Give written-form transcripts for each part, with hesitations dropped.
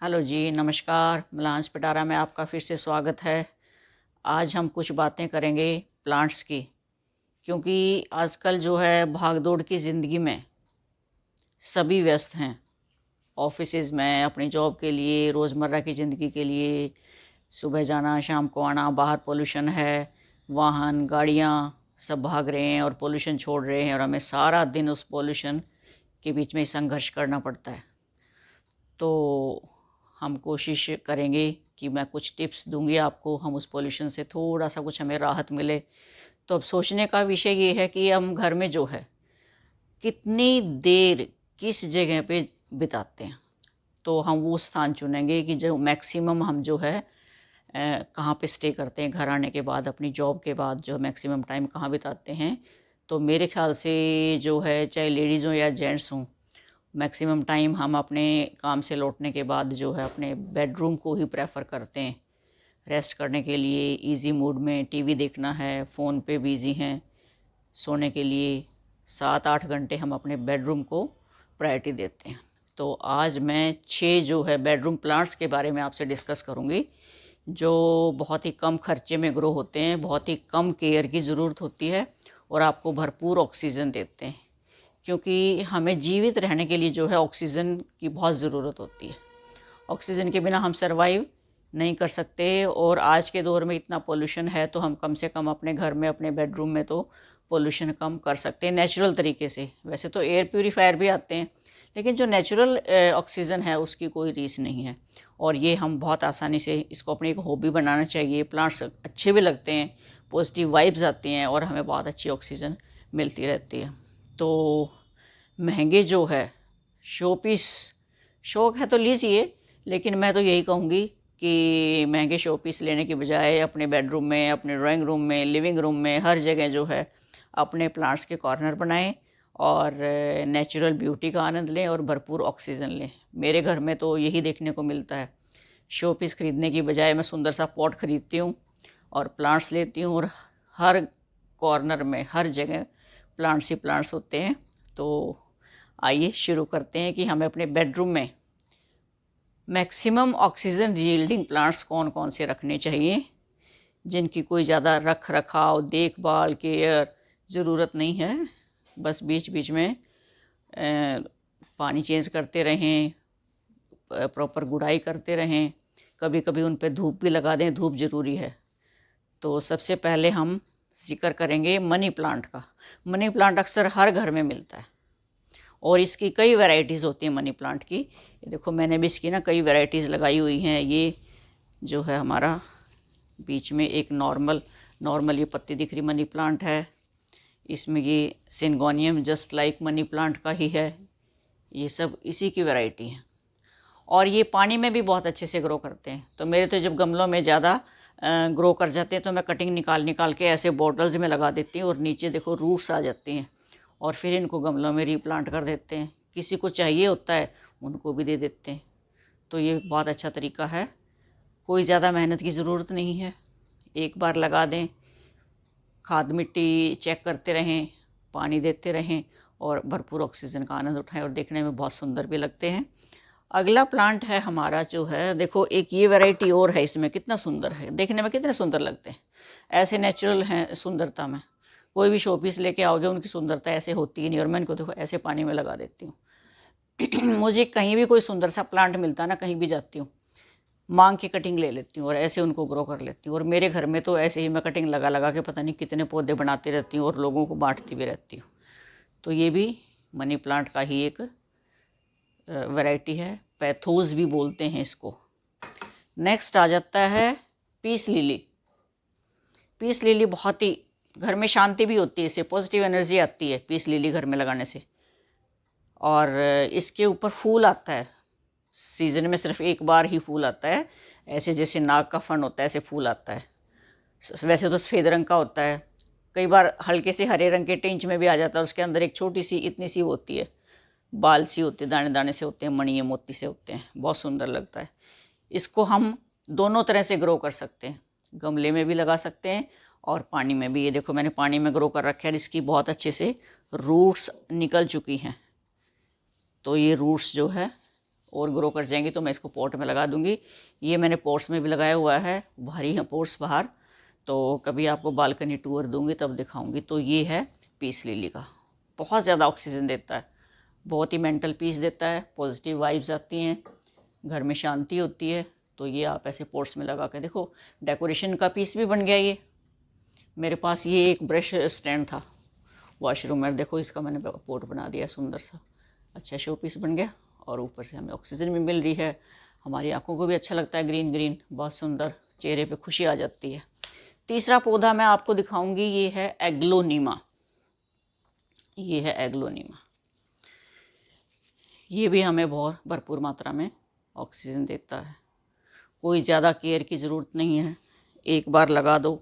Hello जी, नमस्कार। मिलांस पिटारा में आपका फिर से स्वागत है। आज हम कुछ बातें करेंगे प्लांट्स की, क्योंकि आजकल जो है भाग दौड़ की ज़िंदगी में सभी व्यस्त हैं। ऑफिसेज में अपनी जॉब के लिए, रोज़मर्रा की ज़िंदगी के लिए, सुबह जाना शाम को आना, बाहर पोल्यूशन है, वाहन गाड़ियाँ सब भाग रहे हैं और पोल्यूशन छोड़ रहे हैं, और हमें सारा दिन उस पोल्यूशन के बीच में संघर्ष करना पड़ता है। तो हम कोशिश करेंगे कि मैं कुछ टिप्स दूंगी आपको, हम उस पॉल्यूशन से थोड़ा सा कुछ हमें राहत मिले। तो अब सोचने का विषय ये है कि हम घर में जो है कितनी देर किस जगह पे बिताते हैं। तो हम वो स्थान चुनेंगे कि जो मैक्सिमम हम जो है कहाँ पे स्टे करते हैं, घर आने के बाद, अपनी जॉब के बाद जो मैक्सिमम टाइम कहाँ बिताते हैं। तो मेरे ख्याल से जो है, चाहे लेडीज़ हों या जेंट्स हों, मैक्सिमम टाइम हम अपने काम से लौटने के बाद जो है अपने बेडरूम को ही प्रेफर करते हैं रेस्ट करने के लिए। इजी मूड में टीवी देखना है, फ़ोन पे बिज़ी हैं, सोने के लिए 7-8 घंटे हम अपने बेडरूम को प्रायोरिटी देते हैं। तो आज मैं 6 जो है बेडरूम प्लांट्स के बारे में आपसे डिस्कस करूँगी, जो बहुत ही कम खर्चे में ग्रो होते हैं, बहुत ही कम केयर की ज़रूरत होती है और आपको भरपूर ऑक्सीजन देते हैं। क्योंकि हमें जीवित रहने के लिए जो है ऑक्सीजन की बहुत ज़रूरत होती है। ऑक्सीजन के बिना हम सरवाइव नहीं कर सकते, और आज के दौर में इतना पोल्यूशन है तो हम कम से कम अपने घर में, अपने बेडरूम में तो पोल्यूशन कम कर सकते हैं नेचुरल तरीके से। वैसे तो एयर प्यूरीफायर भी आते हैं, लेकिन जो नेचुरल ऑक्सीजन है उसकी कोई रीस नहीं है। और ये हम बहुत आसानी से इसको अपनी एक हॉबी बनाना चाहिए। प्लांट्स अच्छे भी लगते हैं, पॉजिटिव वाइब्स आती हैं और हमें बहुत अच्छी ऑक्सीजन मिलती रहती है। तो महंगे जो है शो पीस, शौक है तो लीजिए, लेकिन मैं तो यही कहूँगी कि महंगे शो पीस लेने की बजाय अपने बेडरूम में, अपने ड्राइंग रूम में, लिविंग रूम में, हर जगह जो है अपने प्लांट्स के कॉर्नर बनाएं और नेचुरल ब्यूटी का आनंद लें और भरपूर ऑक्सीजन लें। मेरे घर में तो यही देखने को मिलता है। शो पीस खरीदने की बजाय मैं सुंदर सा पॉट खरीदती हूँ और प्लांट्स लेती हूँ, और हर कॉर्नर में, हर जगह प्लांट्स ही प्लांट्स होते हैं। तो आइए शुरू करते हैं कि हमें अपने बेडरूम में मैक्सिमम ऑक्सीजन यील्डिंग प्लांट्स कौन कौन से रखने चाहिए, जिनकी कोई ज़्यादा रख रखाव, देखभाल, केयर ज़रूरत नहीं है। बस बीच बीच में पानी चेंज करते रहें, प्रॉपर गुड़ाई करते रहें, कभी कभी उन पर धूप भी लगा दें, धूप ज़रूरी है। तो सबसे पहले हम जिक्र करेंगे मनी प्लांट का। मनी प्लांट अक्सर हर घर में मिलता है और इसकी कई वैरायटीज़ होती हैं मनी प्लांट की। ये देखो, मैंने भी इसकी ना कई वैरायटीज़ लगाई हुई हैं। ये जो है हमारा बीच में एक नॉर्मल ये पत्ती दिख रही मनी प्लांट है। इसमें ये syngonium just like money plant का ही है। ये सब इसी की वैरायटी है और ये पानी में भी बहुत अच्छे से ग्रो करते हैं। तो मेरे तो जब गमलों में ज़्यादा ग्रो कर जाते हैं तो मैं कटिंग निकाल निकाल के ऐसे बॉटल्स में लगा देती हूँ और नीचे देखो रूट्स आ जाती हैं, और फिर इनको गमलों में रीप्लांट कर देते हैं। किसी को चाहिए होता है उनको भी दे देते हैं। तो ये बहुत अच्छा तरीका है, कोई ज़्यादा मेहनत की ज़रूरत नहीं है। एक बार लगा दें, खाद मिट्टी चेक करते रहें, पानी देते रहें और भरपूर ऑक्सीजन का आनंद उठाएं, और देखने में बहुत सुंदर भी लगते हैं। अगला प्लांट है हमारा जो है, देखो एक ये वैरायटी और है, इसमें कितना सुंदर है, देखने में कितने सुंदर लगते हैं। ऐसे नेचुरल हैं सुंदरता में। कोई भी शो पीस लेके आओगे उनकी सुंदरता ऐसे होती ही नहीं, और मैं इनको देखो ऐसे पानी में लगा देती हूँ। मुझे कहीं भी कोई सुंदर सा प्लांट मिलता है ना, कहीं भी जाती हूँ, मांग की कटिंग ले लेती हूँ और ऐसे उनको ग्रो कर लेती हूँ। और मेरे घर में तो ऐसे ही मैं कटिंग लगा लगा के पता नहीं कितने पौधे बनाती रहती हूँ और लोगों को बांटती भी रहती हूँ। तो ये भी मनी प्लांट का ही एक वैरायटी है, पैथोज भी बोलते हैं इसको। नेक्स्ट आ जाता है पीस लिली। पीस लिली बहुत ही, घर में शांति भी होती है, इससे पॉजिटिव एनर्जी आती है पीस लिली घर में लगाने से। और इसके ऊपर फूल आता है, सीज़न में सिर्फ एक बार ही फूल आता है। ऐसे जैसे नाग का फन होता है ऐसे फूल आता है। वैसे तो सफ़ेद रंग का होता है, कई बार हल्के से हरे रंग के टिंच में भी आ जाता है। उसके अंदर एक छोटी सी इतनी सी होती है, बाल सी होती है, दाने दाने से होते हैं, मणि मोती से होते हैं, बहुत सुंदर लगता है। इसको हम दोनों तरह से ग्रो कर सकते हैं, गमले में भी लगा सकते हैं और पानी में भी। ये देखो मैंने पानी में ग्रो कर रखा है, इसकी बहुत अच्छे से रूट्स निकल चुकी हैं। तो ये रूट्स जो है और ग्रो कर जाएंगी तो मैं इसको पॉट में लगा दूंगी। ये मैंने पॉट्स में भी लगाया हुआ है, भारी है पॉट्स बाहर, तो कभी आपको बालकनी टूर दूंगी तब दिखाऊंगी। तो ये है पीस लिली का, बहुत ज़्यादा ऑक्सीजन देता है, बहुत ही मेंटल पीस देता है, पॉजिटिव वाइब्स आती हैं, घर में शांति होती है। तो ये आप ऐसे पॉट्स में लगा के देखो, डेकोरेशन का पीस भी बन गया। ये मेरे पास ये एक ब्रश स्टैंड था वॉशरूम में, देखो इसका मैंने पॉट बना दिया सुंदर सा, अच्छा शो पीस बन गया। और ऊपर से हमें ऑक्सीजन भी मिल रही है, हमारी आंखों को भी अच्छा लगता है, ग्रीन ग्रीन बहुत सुंदर, चेहरे पे खुशी आ जाती है। तीसरा पौधा मैं आपको दिखाऊंगी, ये है एग्लोनीमा। ये है एग्लोनीमा, ये भी हमें बहुत भरपूर मात्रा में ऑक्सीजन देता है। कोई ज़्यादा केयर की ज़रूरत नहीं है, एक बार लगा दो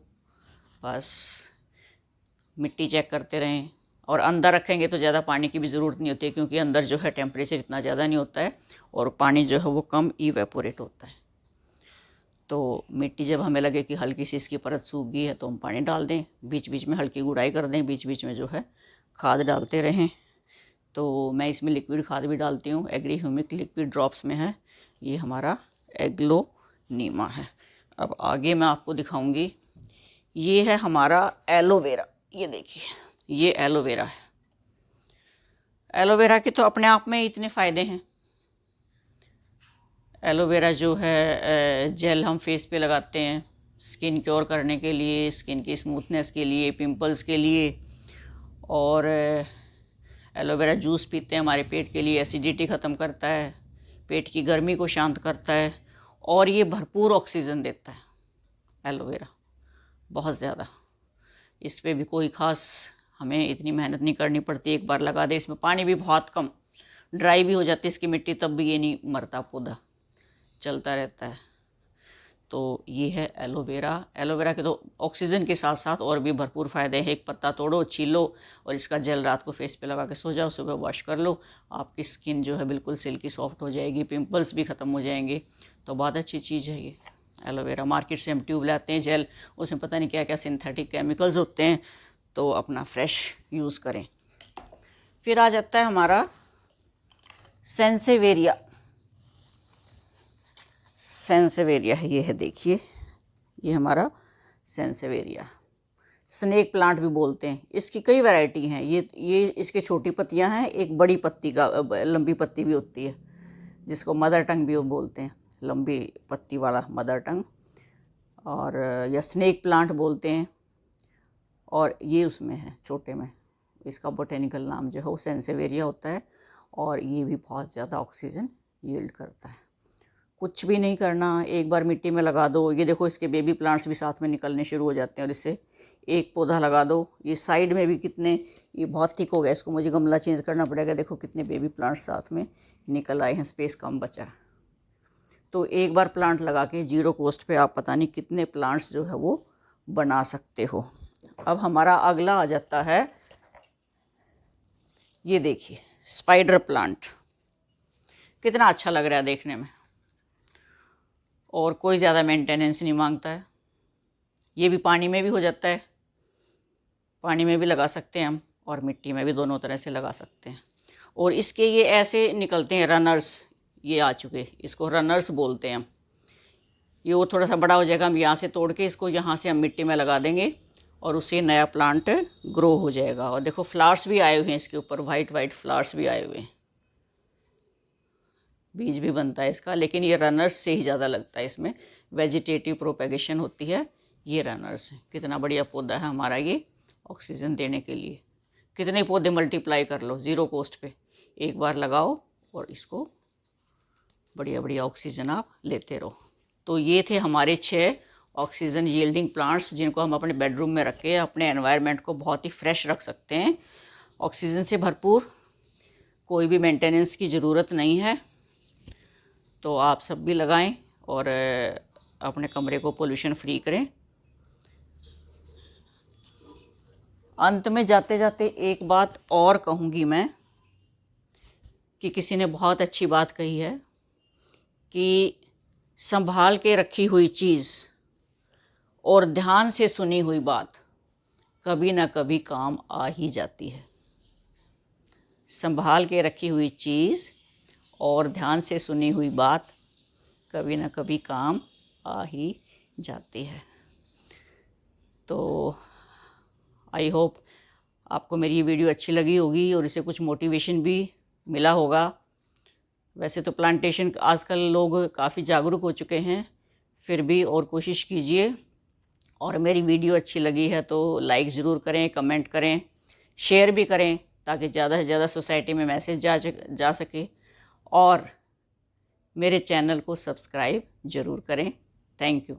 बस, मिट्टी चेक करते रहें। और अंदर रखेंगे तो ज़्यादा पानी की भी ज़रूरत नहीं होती है, क्योंकि अंदर जो है टेम्परेचर इतना ज़्यादा नहीं होता है और पानी जो है वो कम इवेपोरेट होता है। तो मिट्टी जब हमें लगे कि हल्की सी इसकी परत सूख गई है तो हम पानी डाल दें, बीच बीच में हल्की गुड़ाई कर दें, बीच बीच में जो है खाद डालते रहें। तो मैं इसमें लिक्विड खाद भी डालती हूँ, एग्री ह्यूमिक लिक्विड ड्रॉप्स में है। ये हमारा एग्लोनीमा है। अब आगे मैं आपको दिखाऊंगी, ये है हमारा एलोवेरा। ये देखिए, ये एलोवेरा है। एलोवेरा के तो अपने आप में इतने फ़ायदे हैं। एलोवेरा जो है जेल हम फेस पे लगाते हैं स्किन क्योर करने के लिए, स्किन की स्मूथनेस के लिए, पिंपल्स के लिए। और एलोवेरा जूस पीते हैं, हमारे पेट के लिए एसिडिटी ख़त्म करता है, पेट की गर्मी को शांत करता है, और ये भरपूर ऑक्सीजन देता है एलोवेरा, बहुत ज़्यादा। इस पर भी कोई ख़ास हमें इतनी मेहनत नहीं करनी पड़ती, एक बार लगा दे। इसमें पानी भी बहुत कम, ड्राई भी हो जाती है इसकी मिट्टी तब भी ये नहीं मरता, पौधा चलता रहता है। तो ये है एलोवेरा। एलोवेरा के तो ऑक्सीजन के साथ साथ और भी भरपूर फ़ायदे हैं। एक पत्ता तोड़ो, छीलो और इसका जेल रात को फेस पे लगा के सो जाओ, सुबह वॉश कर लो, आपकी स्किन जो है बिल्कुल सिल्की सॉफ्ट हो जाएगी, पिंपल्स भी ख़त्म हो जाएंगे। तो बहुत अच्छी चीज़ है ये एलोवेरा। मार्केट से हम ट्यूब लाते हैं जेल, उसमें पता नहीं क्या क्या सिंथेटिक केमिकल्स होते हैं, तो अपना फ्रेश यूज़ करें। फिर आ जाता है हमारा सेंसेवेरिया। सेंसेवेरिया है, ये है देखिए, ये हमारा सेंसेवेरिया, स्नेक प्लांट भी बोलते हैं। इसकी कई वैरायटी हैं। ये इसके छोटी पत्तियां हैं, एक बड़ी पत्ती का लंबी पत्ती भी होती है, जिसको मदर टंग भी बोलते हैं, लंबी पत्ती वाला मदर टंग, और या स्नेक प्लांट बोलते हैं। और ये उसमें है छोटे में, इसका बोटेनिकल नाम जो है वो सेंसेवेरिया होता है। और ये भी बहुत ज़्यादा ऑक्सीजन यील्ड करता है। कुछ भी नहीं करना, एक बार मिट्टी में लगा दो। ये देखो, इसके बेबी प्लांट्स भी साथ में निकलने शुरू हो जाते हैं, और इससे एक पौधा लगा दो। ये साइड में भी कितने, ये बहुत थिक हो गया, इसको मुझे गमला चेंज करना पड़ेगा। देखो कितने बेबी प्लांट्स साथ में निकल आए हैं, स्पेस कम बचा। तो एक बार प्लांट लगा के जीरो कॉस्ट पे आप पता नहीं कितने प्लांट्स जो है वो बना सकते हो। अब हमारा अगला आ जाता है, ये देखिए स्पाइडर प्लांट, कितना अच्छा लग रहा है देखने में, और कोई ज़्यादा मेंटेनेंस नहीं मांगता है। ये भी पानी में भी हो जाता है, पानी में भी लगा सकते हैं हम, और मिट्टी में भी, दोनों तरह से लगा सकते हैं। और इसके ये ऐसे निकलते हैं रनर्स, ये आ चुके, इसको रनर्स बोलते हैं हम। ये वो थोड़ा सा बड़ा हो जाएगा, हम यहाँ से तोड़ के इसको यहाँ से हम मिट्टी में लगा देंगे, और उससे नया प्लांट ग्रो हो जाएगा। और देखो फ्लावर्स भी आए हुए हैं इसके ऊपर, वाइट वाइट फ्लावर्स भी आए हुए हैं, बीज भी बनता है इसका। लेकिन ये रनर्स से ही ज़्यादा लगता है, इसमें वेजिटेटिव प्रोपेगेशन होती है। ये रनर्स है, कितना बढ़िया पौधा है हमारा ये ऑक्सीजन देने के लिए। कितने पौधे मल्टीप्लाई कर लो ज़ीरो कॉस्ट पे, एक बार लगाओ और इसको बढ़िया बढ़िया ऑक्सीजन आप लेते रहो। तो ये थे हमारे 6 ऑक्सीजन यील्डिंग प्लांट्स, जिनको हम अपने बेडरूम में रख के अपने एनवायरनमेंट को बहुत ही फ्रेश रख सकते हैं, ऑक्सीजन से भरपूर, कोई भी मेंटेनेंस की ज़रूरत नहीं है। तो आप सब भी लगाएं और अपने कमरे को पोल्यूशन फ्री करें। अंत में जाते जाते एक बात और कहूँगी मैं, कि किसी ने बहुत अच्छी बात कही है कि संभाल के रखी हुई चीज़ और ध्यान से सुनी हुई बात कभी ना कभी काम आ ही जाती है। संभाल के रखी हुई चीज़ और ध्यान से सुनी हुई बात कभी ना कभी काम आ ही जाती है। तो आई होप आपको मेरी ये वीडियो अच्छी लगी होगी और इससे कुछ मोटिवेशन भी मिला होगा। वैसे तो प्लांटेशन आजकल लोग काफ़ी जागरूक हो चुके हैं, फिर भी और कोशिश कीजिए। और मेरी वीडियो अच्छी लगी है तो लाइक ज़रूर करें, कमेंट करें, शेयर भी करें ताकि ज़्यादा से ज़्यादा सोसाइटी में मैसेज जा सके। और मेरे चैनल को सब्सक्राइब ज़रूर करें। Thank you.